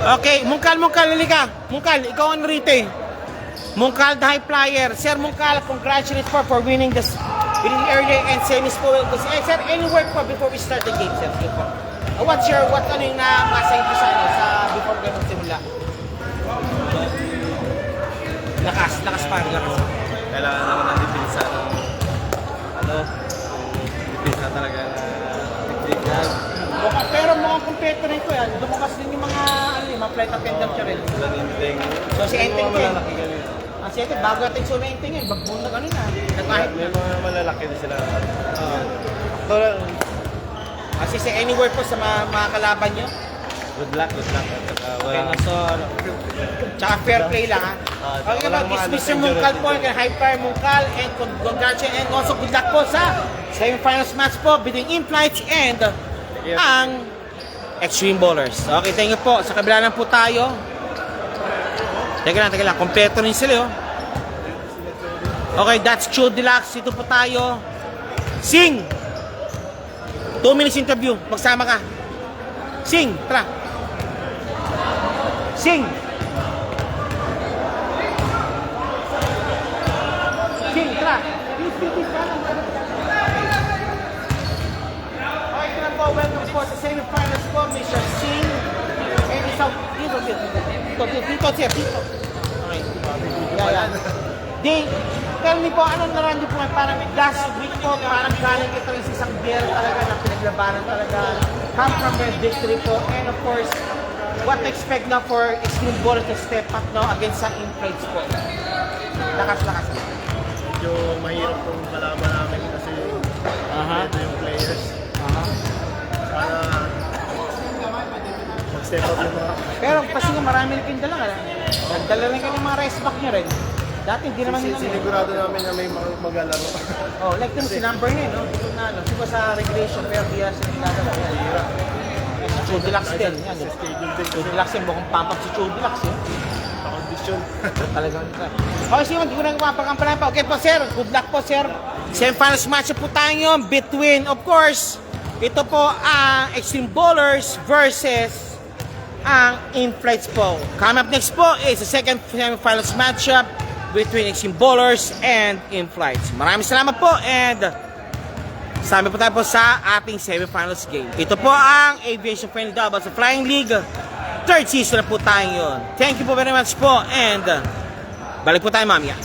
Okay, Mungkal, halika. Mungkal, ikaw ang rito eh. Mungkal, the high flyer. Sir Mungkal, congratulations for winning this area and semis po. Sir, any word po before we start the game, sir? What ano yung nasa ito sa before ganun simula? Lakas pa. Kailangan naman ng depensa ng depensa talaga na pero mukhang kompleto rin ko yan. Dumukas din yung mga flight attendant siya rin. So si Enteng din. Ang si Enteng, bago natin so na Enteng yun, bagbun na kanina. Nagkahit may mga malalaki din sila. Kasi si anywhere po sa mga kalaban nyo. Good luck. Okay, so, tsaka fair play lang ha. Okay ba, it's Mr. Mungkal po, high flyer Mungkal, and congratulations, and also good luck po sa semi-finals match po between In-Flights and ang Extreme Bowlers. Okay, thank you po. Sa kabila lang po tayo. Teka lang. Kompleto rin sila, oh. Okay, that's Chill Deluxe. Ito po tayo. Sing! 2 minutes interview. Magsama ka. Sing! Tara. Sing! Sing! Tara. Please. Okay, ito na po. Welcome po sa semi-finals po. Mr. Sing. And isang... Dito. Okay. Yeah. Tell me po, anong naramdaman po? Parang last week po, parang galing ito yung isang beer talaga na pinaglabanan talaga. Come from a victory po. And of course, what to expect na for Extreme Bowlers to step up no, against sa In-Flights po? Lakas. Medyo mahirap kung malaman namin kasi ito yung players. Sana mag-step up yung mga... Pero kasi nga marami na kayong dala. Nagdala rin kayo ng mga race back nyo rin. Dati hindi naman nila. Sinigurado namin na may maglalaro. Like si number niya, no? Siguro sa regulation, pero di siya nagdadala. Chill Deluxe din. Chill Deluxe din. Mukhang pump-up si Chill Deluxe. Condition. Talagang ito. Okay, sige, hindi ko na mapakampalan pa. Okay po, sir. Good luck po, sir. Semi-finals match po tayo between, of course, ito po ang Extreme Bowlers versus ang In-Flights po. Coming up next po is the second semi-finals matchup between Extreme Bowlers and In-Flights. Maraming salamat po and sama po tayo po sa ating semi-finals game. Ito po ang Aviation Friendly Double sa Flying League. Third season na po tayo yun. Thank you po very much po and balik po tayo mamaya.